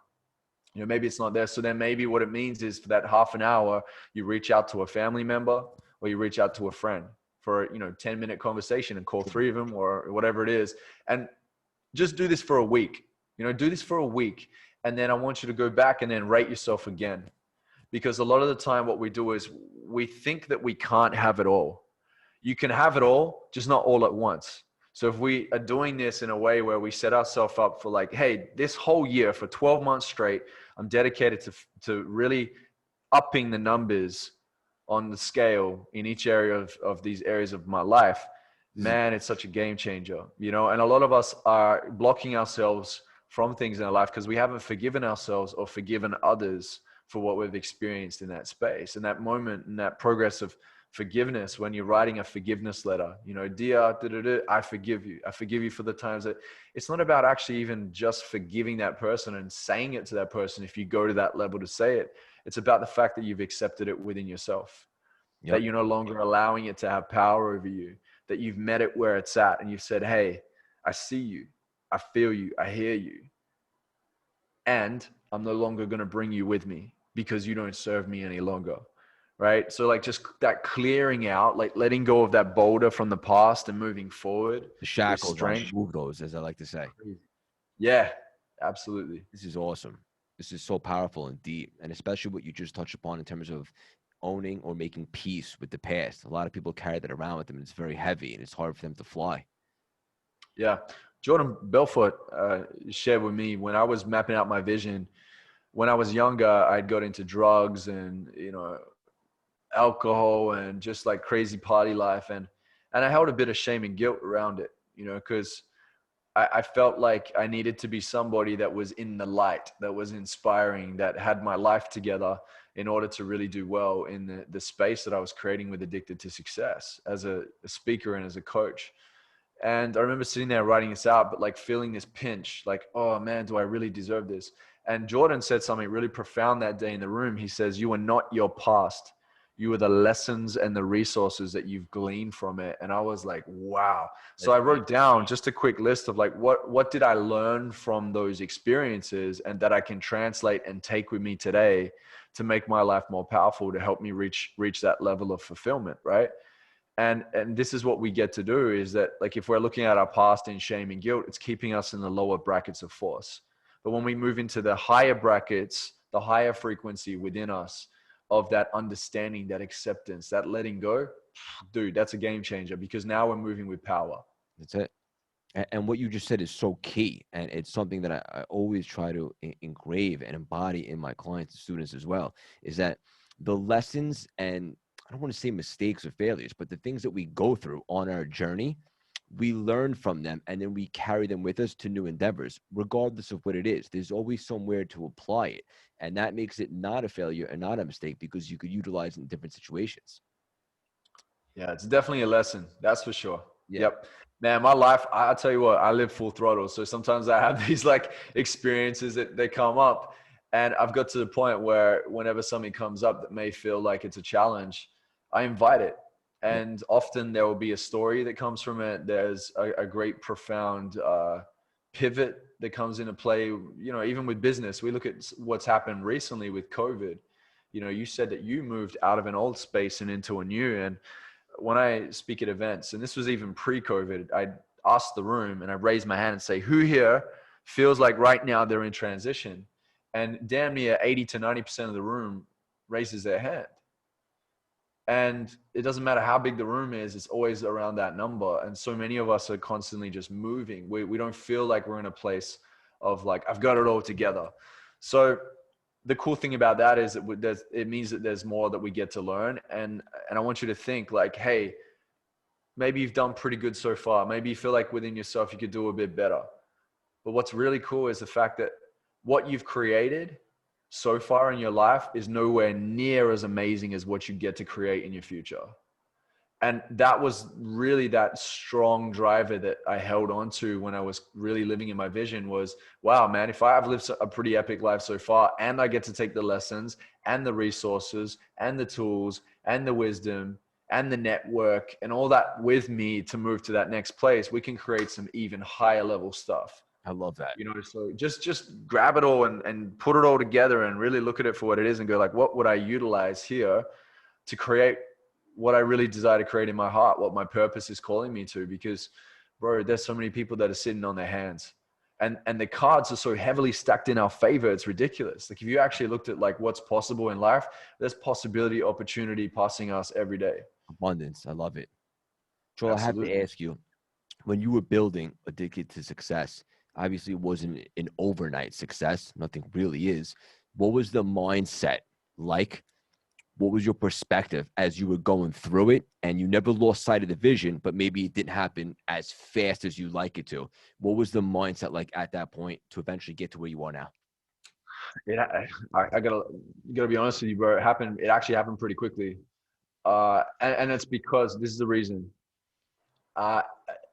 Maybe it's not there. So then maybe what it means is for that half an hour, you reach out to a family member or you reach out to a friend for, 10-minute conversation and call 3 of them or whatever it is. And just do this for a week. Do this for a week. And then I want you to go back and then rate yourself again. Because a lot of the time what we do is we think that we can't have it all. You can have it all, just not all at once. So if we are doing this in a way where we set ourselves up for like, hey, this whole year for 12 months straight, I'm dedicated to really upping the numbers on the scale in each area of these areas of my life, man, it's such a game changer, And a lot of us are blocking ourselves from things in our life because we haven't forgiven ourselves or forgiven others for what we've experienced in that space. And that moment and that progress of forgiveness, when you're writing a forgiveness letter, dear, I forgive you. I forgive you for the times that it's not about actually even just forgiving that person and saying it to that person. If you go to that level to say it, it's about the fact that you've accepted it within yourself, that you're no longer allowing it to have power over you, that you've met it where it's at. And you've said, hey, I see you. I feel you. I hear you. And I'm no longer going to bring you with me because you don't serve me any longer. right? So like just that clearing out, like letting go of that boulder from the past and moving forward The with shackles, like strength. remove those, as I like to say. Yeah, absolutely. This is awesome. This is so powerful and deep, and especially what you just touched upon in terms of owning or making peace with the past. A lot of people carry that around with them, and it's very heavy, and it's hard for them to fly. Yeah. Jordan Belfort shared with me when I was mapping out my vision. When I was younger, I'd got into drugs and, alcohol and just like crazy party life. And I held a bit of shame and guilt around it, because I felt like I needed to be somebody that was in the light, that was inspiring, that had my life together in order to really do well in the space that I was creating with Addicted to Success as a speaker and as a coach. And I remember sitting there writing this out, but like feeling this pinch, like, oh man, do I really deserve this? And Jordan said something really profound that day in the room. He says, you are not your past. You are the lessons and the resources that you've gleaned from it. And I was like, wow. So That's I deep. wrote down just a quick list of like, what did I learn from those experiences and that I can translate and take with me today to make my life more powerful, to help me reach that level of fulfillment. Right. And this is what we get to do, is that like if we're looking at our past in shame and guilt, it's keeping us in the lower brackets of force. But when we move into the higher brackets, the higher frequency within us of that understanding, that acceptance, that letting go, dude, that's a game changer, because now we're moving with power. That's it. And what you just said is so key, and it's something that I always try to engrave and embody in my clients and students as well, is that the lessons, and I don't want to say mistakes or failures, but the things that we go through on our journey, we learn from them, and then we carry them with us to new endeavors, regardless of what it is. There's always somewhere to apply it, and that makes it not a failure and not a mistake, because you could utilize it in different situations. Yeah, it's definitely a lesson. That's for sure. Yeah. Yep. Man, my life, I'll tell you what, I live full throttle. So sometimes I have these like experiences that they come up, and I've got to the point where whenever something comes up that may feel like it's a challenge, I invite it. Yeah. And often there will be a story that comes from it. There's a great profound pivot that comes into play. Even with business, we look at what's happened recently with COVID. You said that you moved out of an old space and into a new, and when I speak at events, and this was even pre-COVID, I ask the room and I raise my hand and say, who here feels like right now they're in transition? And damn near 80 to 90% of the room raises their hand. And it doesn't matter how big the room is, it's always around that number. And so many of us are constantly just moving. We don't feel like we're in a place of like, I've got it all together. So the cool thing about that is that it means that there's more that we get to learn. And I want you to think like, hey, maybe you've done pretty good so far. Maybe you feel like within yourself, you could do a bit better. But what's really cool is the fact that what you've created so far in your life is nowhere near as amazing as what you get to create in your future. And that was really that strong driver that I held on to when I was really living in my vision was, wow, man, if I have lived a pretty epic life so far, and I get to take the lessons and the resources and the tools and the wisdom and the network and all that with me to move to that next place, we can create some even higher level stuff. I love that. So just grab it all and put it all together and really look at it for what it is and go like, what would I utilize here to create what I really desire to create in my heart, what my purpose is calling me to? Because bro, there's so many people that are sitting on their hands, and the cards are so heavily stacked in our favor. It's ridiculous. Like if you actually looked at like what's possible in life, there's possibility, opportunity passing us every day. Abundance. I love it. Joel, I have to Absolutely. ask you, when you were building Addicted to Success, obviously it wasn't an overnight success. Nothing really is. What was the mindset like? What was your perspective as you were going through it? And you never lost sight of the vision, but maybe it didn't happen as fast as you like it to. What was the mindset like at that point to eventually get to where you are now? I gotta be honest with you, bro. It actually happened pretty quickly. And it's because this is the reason. Uh,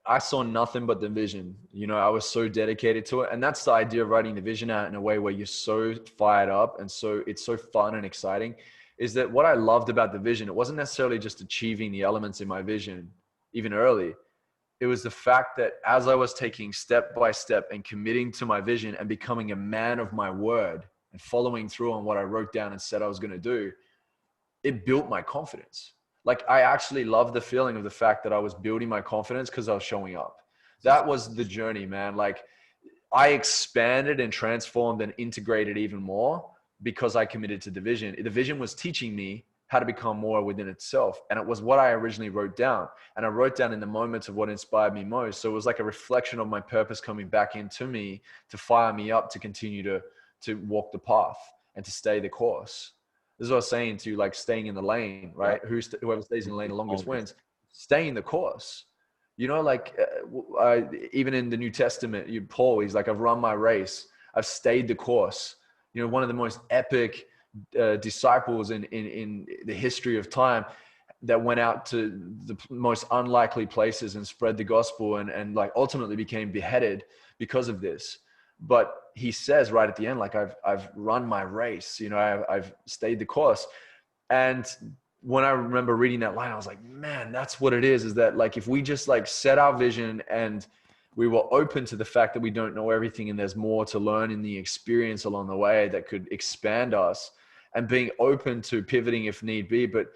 I saw nothing but the vision. I was so dedicated to it. And that's the idea of writing the vision out in a way where you're so fired up and so it's so fun and exciting, is that what I loved about the vision, it wasn't necessarily just achieving the elements in my vision, even early. It was the fact that as I was taking step by step and committing to my vision and becoming a man of my word and following through on what I wrote down and said I was going to do, it built my confidence. Like I actually love the feeling of the fact that I was building my confidence because I was showing up. Just That was the journey, man. Like I expanded and transformed and integrated even more because I committed to the vision. The vision was teaching me how to become more within itself. And it was what I originally wrote down. And I wrote down in the moments of what inspired me most. So it was like a reflection of my purpose coming back into me to fire me up to continue to walk the path and to stay the course. This is what I was saying to you, like staying in the lane, right? Whoever stays in the lane the longest wins. Stay in the course. You know, like even in the New Testament, Paul, he's like, I've run my race. I've stayed the course. You know, one of the most epic disciples in the history of time that went out to the most unlikely places and spread the gospel and like ultimately became beheaded because of this. But he says right at the end, like, I've run my race, you know, I've stayed the course. And when I remember reading that line, I was like, man, that's what it is that like, if we just like set our vision and we were open to the fact that we don't know everything and there's more to learn in the experience along the way that could expand us, and being open to pivoting if need be, but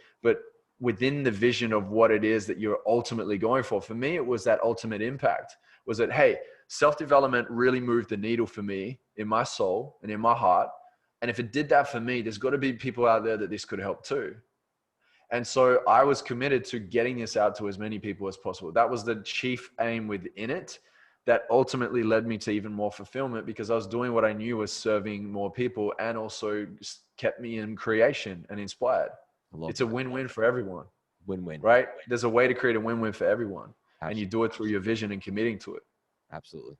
within the vision of what it is that you're ultimately going for. For me, it was that ultimate impact was that, hey, self-development really moved the needle for me in my soul and in my heart. And if it did that for me, there's got to be people out there that this could help too. And so I was committed to getting this out to as many people as possible. That was the chief aim within it that ultimately led me to even more fulfillment, because I was doing what I knew was serving more people and also kept me in creation and inspired. It's a win-win for everyone. Win-win. Right? There's a way to create a win-win for everyone. Absolutely. And you do it through your vision and committing to it. Absolutely.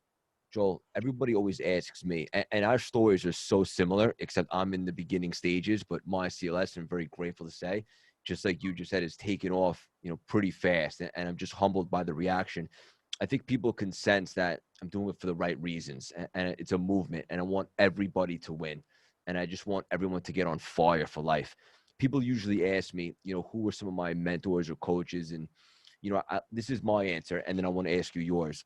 Joel, everybody always asks me, and our stories are so similar, except I'm in the beginning stages, but my CLS, I'm very grateful to say, just like you just said, is taken off, you know, pretty fast. And I'm just humbled by the reaction. I think people can sense that I'm doing it for the right reasons, and it's a movement, and I want everybody to win. And I just want everyone to get on fire for life. People usually ask me, you know, who are some of my mentors or coaches? And, you know, this is my answer. And then I want to ask you yours.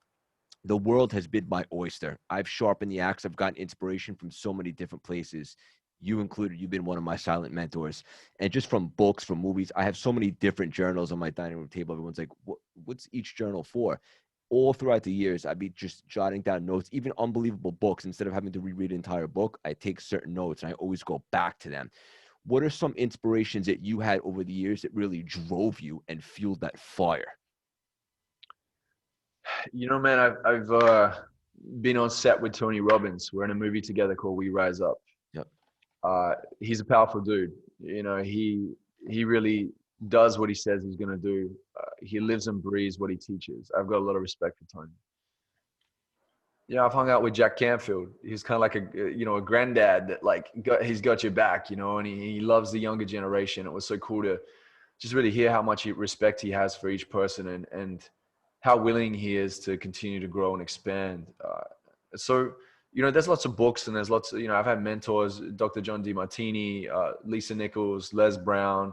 The world has been my oyster. I've sharpened the axe. I've gotten inspiration from so many different places. You included. You've been one of my silent mentors. And just from books, from movies, I have so many different journals on my dining room table. Everyone's like, what's each journal for? All throughout the years, I'd be just jotting down notes, even unbelievable books. Instead of having to reread an entire book, I take certain notes and I always go back to them. What are some inspirations that you had over the years that really drove you and fueled that fire? You know, man, I've been on set with Tony Robbins. We're in a movie together called We Rise Up. Yep. He's a powerful dude. You know, he really does what he says he's going to do. He lives and breathes what he teaches. I've got a lot of respect for Tony. Yeah, I've hung out with Jack Canfield. He's kind of like a granddad that like he's got your back, you know, and he loves the younger generation. It was so cool to just really hear how much respect he has for each person and how willing he is to continue to grow and expand. So, you know, there's lots of books and there's lots of, you know, I've had mentors, Dr. John DeMartini, Lisa Nichols, Les Brown,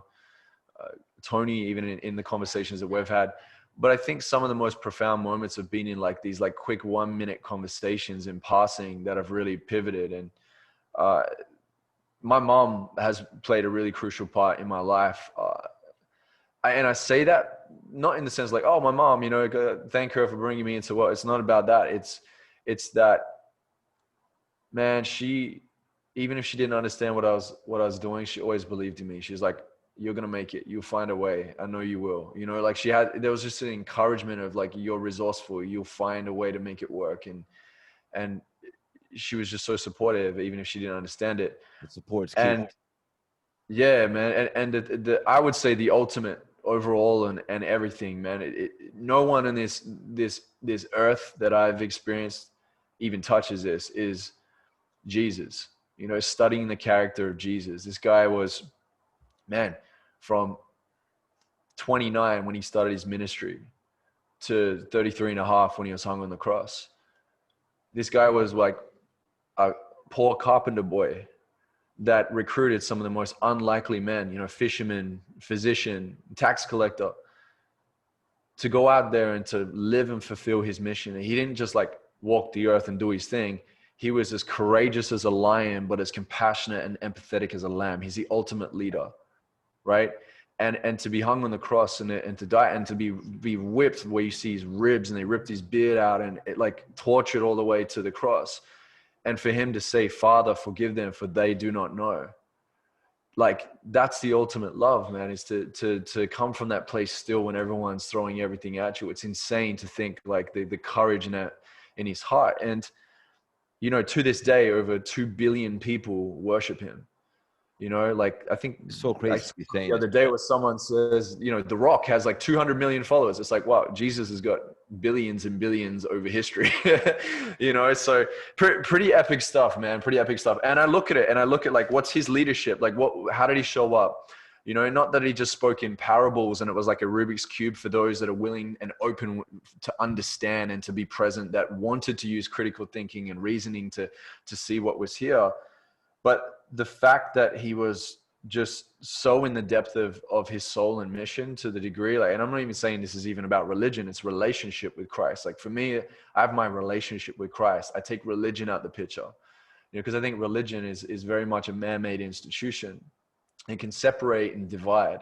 Tony, even in the conversations that we've had. But I think some of the most profound moments have been in like these like quick 1-minute conversations in passing that have really pivoted. And my mom has played a really crucial part in my life. And I say that not in the sense like, oh, my mom, you know, thank her for bringing me into what. It's not about that. It's that, man, she, even if she didn't understand what I was doing, she always believed in me. She's like, you're going to make it. You'll find a way. I know you will. You know, like there was just an encouragement of like, you're resourceful. You'll find a way to make it work. And she was just so supportive, even if she didn't understand it. The support's key. And yeah, man. And I would say the ultimate overall and everything, man, no one in this earth that I've experienced even touches this is Jesus. You know, studying the character of Jesus. This guy was, man, from 29 when he started his ministry to 33 and a half when he was hung on the cross. This guy was like a poor carpenter boy that recruited some of the most unlikely men, you know, fisherman, physician, tax collector, to go out there and to live and fulfill his mission. And he didn't just like walk the earth and do his thing. He was as courageous as a lion, but as compassionate and empathetic as a lamb. He's the ultimate leader. right? And to be hung on the cross and to die and to be whipped where you see his ribs and they ripped his beard out and it like tortured all the way to the cross. And for him to say, Father, forgive them for they do not know. Like that's the ultimate love, man, is to come from that place still when everyone's throwing everything at you. It's insane to think like the courage in that in his heart. And, you know, to this day, over 2 billion people worship him. You know, like I think It's so I crazy saw to be saying the this. other day where someone says, you know, The Rock has like 200 million followers. It's like, wow, Jesus has got billions and billions over history. You know, so pretty epic stuff, man. Pretty epic stuff. And I look at it and I look at like, what's his leadership? Like, how did he show up? You know, not that he just spoke in parables and it was like a Rubik's Cube for those that are willing and open to understand and to be present, that wanted to use critical thinking and reasoning to see what was here. But the fact that he was just so in the depth of his soul and mission to the degree, like, and I'm not even saying this is even about religion, it's relationship with Christ. Like for me, I have my relationship with Christ. I take religion out the picture, you know, because I think religion is very much a man-made institution and can separate and divide.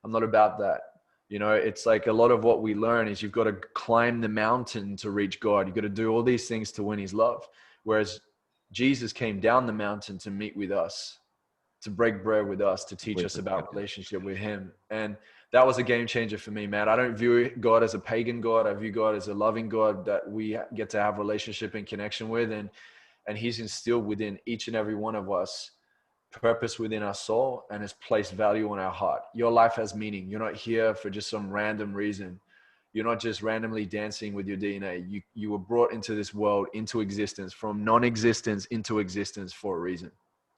I'm not about that. You know, it's like a lot of what we learn is you've got to climb the mountain to reach God. You've got to do all these things to win his love. Whereas Jesus came down the mountain to meet with us, to break bread with us, to teach Complete us about perspective. relationship with him. And that was a game changer for me, man. I don't view God as a pagan God. I view God as a loving God that we get to have relationship and connection with. And he's instilled within each and every one of us purpose within our soul and has placed value on our heart. Your life has meaning. You're not here for just some random reason. You're not just randomly dancing with your DNA. You were brought into this world, into existence, from non-existence into existence for a reason.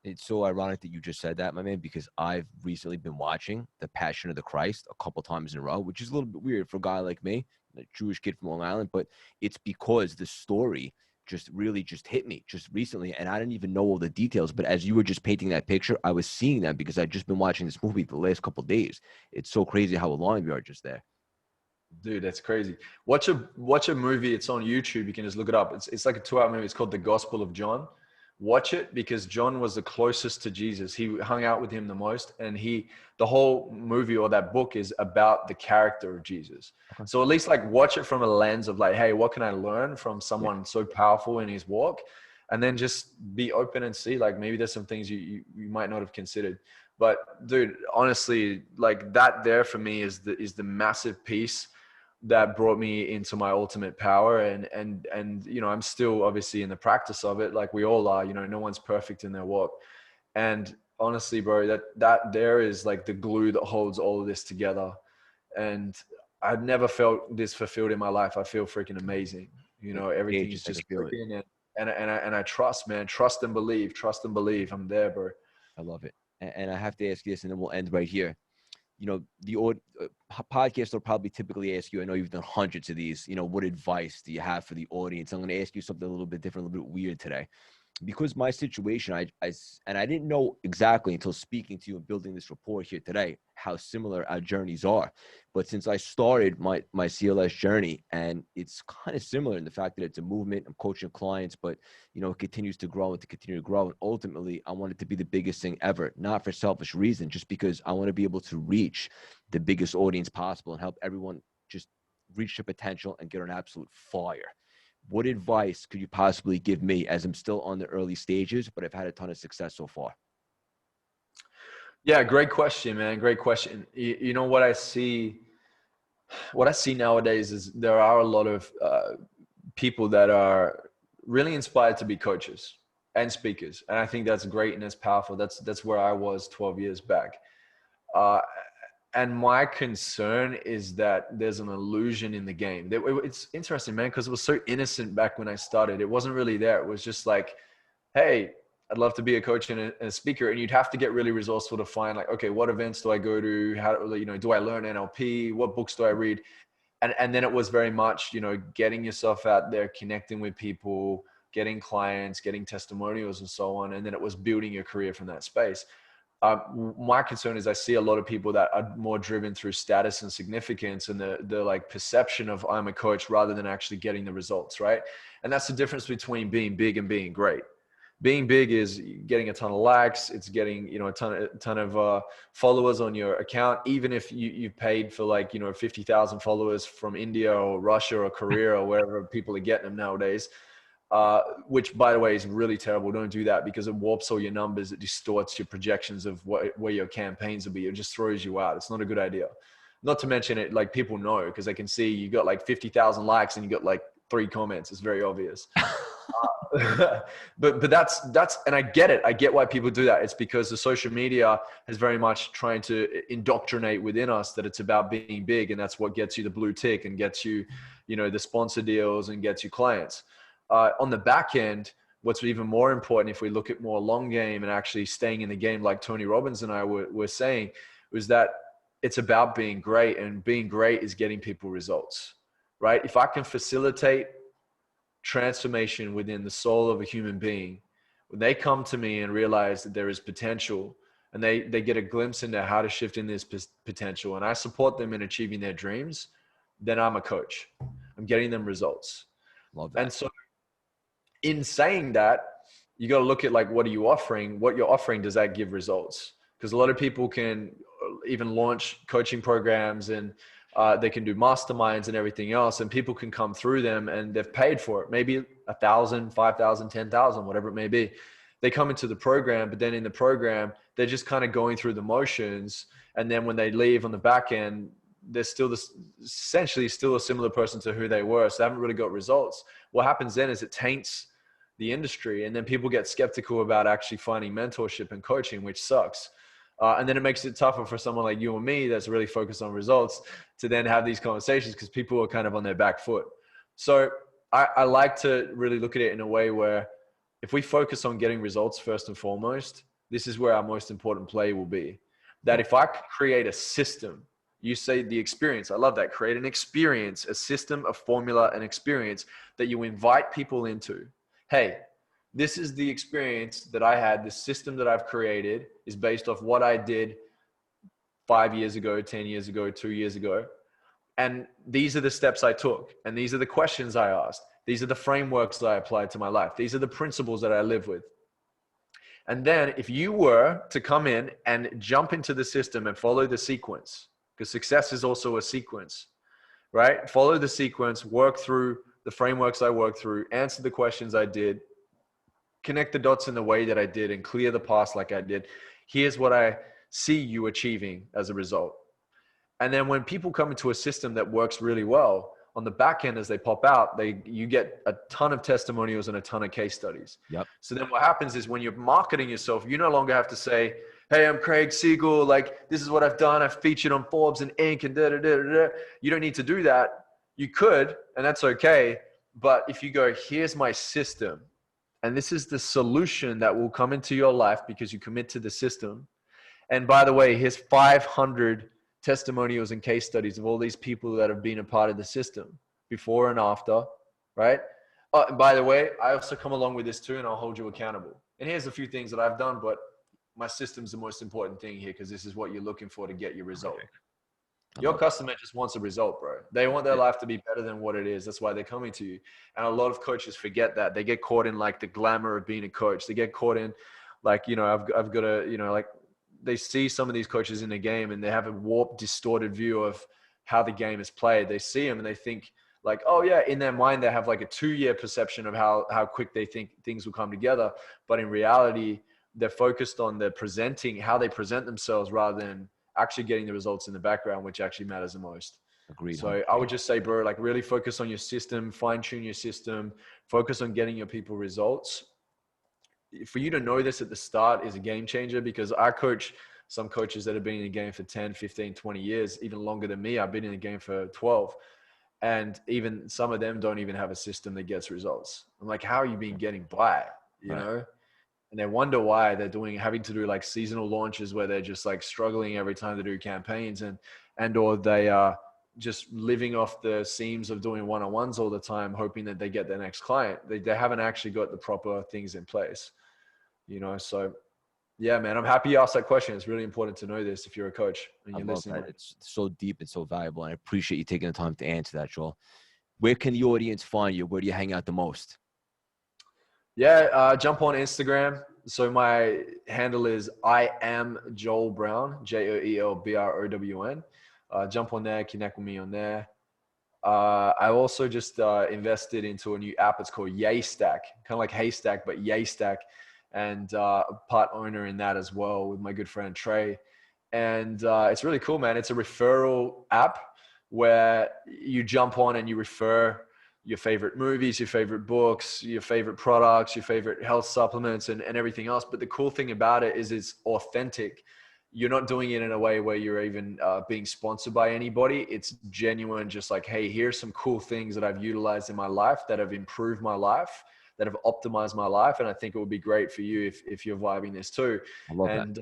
It's so ironic that you just said that, my man, because I've recently been watching The Passion of the Christ a couple times in a row, which is a little bit weird for a guy like me, a Jewish kid from Long Island, but it's because the story just really just hit me just recently, and I didn't even know all the details. But as you were just painting that picture, I was seeing that because I'd just been watching this movie the last couple of days. It's so crazy how aligned we are just there. Dude, that's crazy. Watch a movie. It's on YouTube. You can just look it up. It's like a 2-hour movie. It's called The Gospel of John. Watch it because John was the closest to Jesus. He hung out with him the most, and the whole movie or that book is about the character of Jesus. Okay. So at least like watch it from a lens of like, hey, what can I learn from Yeah. someone so powerful in his walk? And then just be open and see like maybe there's some things you might not have considered. But dude, honestly, like that there for me is the massive piece that brought me into my ultimate power. And you know, I'm still obviously in the practice of it, like we all are. You know, no one's perfect in their walk. And honestly, bro, that there is like the glue that holds all of this together. And I've never felt this fulfilled in my life. I feel freaking amazing. You know, Yeah, everything is just I can just feel it. clicking, and I trust, man. Trust and believe. Trust and believe. I'm there, bro. I love it. And I have to ask you this, and then we'll end right here. You know, podcast will probably typically ask you, I know you've done hundreds of these, you know, what advice do you have for the audience? I'm going to ask you something a little bit different, a little bit weird today. Because my situation, and I didn't know exactly until speaking to you and building this rapport here today, how similar our journeys are. But since I started my CLS journey, and it's kind of similar in the fact that it's a movement, I'm coaching clients, but you know, it continues to grow and to continue to grow. And ultimately, I want it to be the biggest thing ever, not for selfish reason, just because I want to be able to reach the biggest audience possible and help everyone just reach their potential and get on absolute fire. What advice could you possibly give me, as I'm still on the early stages, but I've had a ton of success so far? Yeah, great question, man. Great question. You know what I see? What I see nowadays is there are a lot of people that are really inspired to be coaches and speakers, and I think that's great and that's powerful. That's where I was 12 years back. Uh, and my concern is that there's an illusion in the game. It's interesting, man, because it was so innocent back when I started. It wasn't really there. It was just like, hey, I'd love to be a coach and a speaker. And you'd have to get really resourceful to find like, okay, what events do I go to? How, you know, do I learn NLP? What books do I read? And then it was very much, you know, getting yourself out there, connecting with people, getting clients, getting testimonials and so on. And then it was building your career from that space. My concern is I see a lot of people that are more driven through status and significance and the like perception of I'm a coach rather than actually getting the results, right? And that's the difference between being big and being great. Being big is getting a ton of likes. It's getting, you know, a ton of followers on your account. Even if you've paid for like, you know, 50,000 followers from India or Russia or Korea or wherever people are getting them nowadays, which by the way is really terrible. Don't do that because it warps all your numbers. It distorts your projections of where your campaigns will be. It just throws you out. It's not a good idea. Not to mention it, like people know because they can see you got like 50,000 likes and you got like 3 comments. It's very obvious. But that's and I get it. I get why people do that. It's because the social media is very much trying to indoctrinate within us that it's about being big, and that's what gets you the blue tick and gets you, you know, the sponsor deals and gets you clients. On the back end, what's even more important, if we look at more long game and actually staying in the game, like Tony Robbins and I were saying, was that it's about being great, and being great is getting people results, right? If I can facilitate transformation within the soul of a human being, when they come to me and realize that there is potential and they get a glimpse into how to shift in this potential, and I support them in achieving their dreams, then I'm a coach. I'm getting them results. Love that. And so in saying that, you got to look at like, what are you offering? What you're offering, does that give results? Because a lot of people can even launch coaching programs and they can do masterminds and everything else, and people can come through them and they've paid for it. Maybe 1,000, 5,000, 10,000, whatever it may be. They come into the program, but then in the program, they're just kind of going through the motions. And then when they leave on the back end, they're still essentially still a similar person to who they were. So they haven't really got results. What happens then is it taints the industry, and then people get skeptical about actually finding mentorship and coaching, which sucks. And then it makes it tougher for someone like you and me that's really focused on results to then have these conversations, because people are kind of on their back foot. So I like to really look at it in a way where if we focus on getting results first and foremost, this is where our most important play will be. That if I could create a system, you say the experience, I love that. Create an experience, a system, a formula, an experience that you invite people into. Hey, this is the experience that I had. The system that I've created is based off what I did 5 years ago, 10 years ago, 2 years ago. And these are the steps I took. And these are the questions I asked. These are the frameworks that I applied to my life. These are the principles that I live with. And then if you were to come in and jump into the system and follow the sequence, because success is also a sequence, right? Follow the sequence, work through the frameworks I worked through, answer the questions I did, connect the dots in the way that I did, and clear the past like I did. Here's what I see you achieving as a result. And then when people come into a system that works really well, on the back end, as they pop out, you get a ton of testimonials and a ton of case studies. Yep. So then what happens is when you're marketing yourself, you no longer have to say, hey, I'm Craig Siegel. Like, this is what I've done. I've featured on Forbes and Inc. and da-da-da-da-da. You don't need to do that. You could, and that's okay. But if you go, here's my system, and this is the solution that will come into your life because you commit to the system. And by the way, here's 500 testimonials and case studies of all these people that have been a part of the system before and after, right? And by the way, I also come along with this too, and I'll hold you accountable. And here's a few things that I've done, but my system's the most important thing here because this is what you're looking for to get your result. Okay. Your customer just wants a result, bro. They want their life to be better than what it is. That's why they're coming to you. And a lot of coaches forget that. They get caught in like the glamour of being a coach. They get caught in like, you know, I've got to, you know, like they see some of these coaches in the game and they have a warped, distorted view of how the game is played. They see them and they think like, oh yeah, in their mind, they have like a 2-year perception of how quick they think things will come together. But in reality, they're focused on how they present themselves rather than actually getting the results in the background, which actually matters the most. Agreed. So I would just say, bro, like really focus on your system, fine tune your system, focus on getting your people results. For you to know this at the start is a game changer because I coach some coaches that have been in the game for 10, 15, 20 years, even longer than me. I've been in the game for 12. And even some of them don't even have a system that gets results. I'm like, how are you being getting by, you know? And they wonder why they're having to do like seasonal launches where they're just like struggling every time they do campaigns or they are just living off the seams of doing one-on-ones all the time, hoping that they get their next client. They haven't actually got the proper things in place, you know? So yeah, man, I'm happy you asked that question. It's really important to know this if you're a coach and you're listening. It's so deep and so valuable. And I appreciate you taking the time to answer that, Joel. Where can the audience find you? Where do you hang out the most? Yeah, jump on Instagram. So my handle is I am Joel Brown, JoelBrown. Jump on there, connect with me on there. I also just invested into a new app. It's called Yaystack, kind of like Haystack, but Yaystack, and part owner in that as well with my good friend Trey. And it's really cool, man. It's a referral app where you jump on and you refer your favorite movies, your favorite books, your favorite products, your favorite health supplements, and everything else. But the cool thing about it is it's authentic. You're not doing it in a way where you're even being sponsored by anybody. It's genuine, just like, hey, here's some cool things that I've utilized in my life that have improved my life, that have optimized my life. And I think it would be great for you if you're vibing this too. I love that. And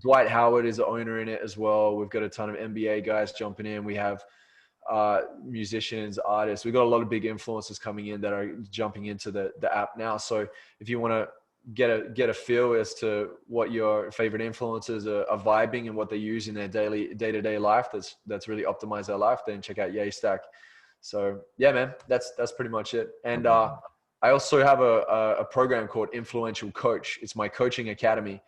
Dwight Howard is the owner in it as well. We've got a ton of NBA guys jumping in. We have musicians, artists. We've got a lot of big influencers coming in that are jumping into the app now. So if you want to get a feel as to what your favorite influencers are vibing and what they use in their day-to-day life that's really optimized their life, then check out Yaystack. So yeah, man, that's pretty much it. And I also have a program called Influential Coach. It's my coaching academy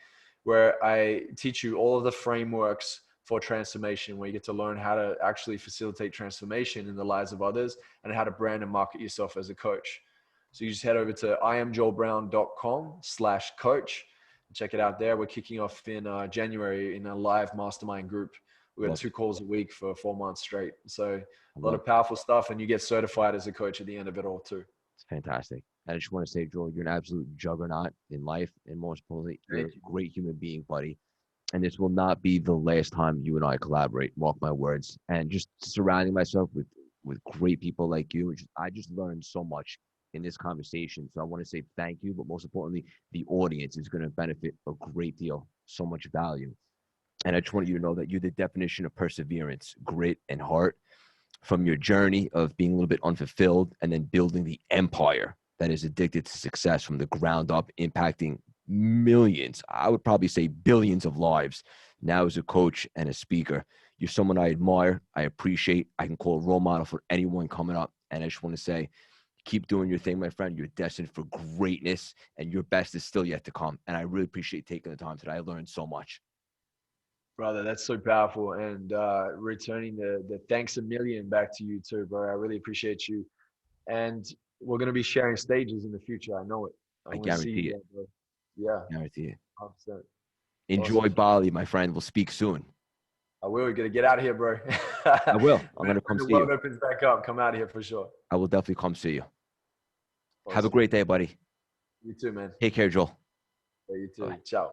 where I teach you all of the frameworks for transformation, where you get to learn how to actually facilitate transformation in the lives of others and how to brand and market yourself as a coach. So you just head over to iamjoelbrown.com/coach and check it out there. We're kicking off in January in a live mastermind group. We've got 2 calls a week for 4 months straight. So a lot of powerful stuff, and you get certified as a coach at the end of it all too. It's fantastic. And I just want to say, Joel, you're an absolute juggernaut in life. And most importantly, you're a great human being, buddy. And this will not be the last time you and I collaborate, mark my words. And just surrounding myself with great people like you, I just learned so much in this conversation. So I want to say thank you, but most importantly, the audience is going to benefit a great deal, so much value. And I just want you to know that you're the definition of perseverance, grit, and heart from your journey of being a little bit unfulfilled and then building the empire that is addicted to success from the ground up, impacting millions, I would probably say billions of lives now as a coach and a speaker. You're someone I admire, I appreciate, I can call a role model for anyone coming up. And I just want to say, keep doing your thing, my friend. You're destined for greatness and your best is still yet to come. And I really appreciate taking the time today. I learned so much. Brother, that's so powerful. And returning the thanks a million back to you too, bro. I really appreciate you. And we're going to be sharing stages in the future. I know it. I I want to see guarantee you it. there, bro. Yeah, Guarantee it. 100%. Enjoy Awesome. Bali, my friend. We'll speak soon. I will. We're going to get out of here, bro. I will. I'm when going to come the see you. world opens back up, come out of here for sure. I will definitely come see you. Awesome. Have a great day, buddy. You too, man. Take care, Joel. Yeah, you too. Bye. Ciao.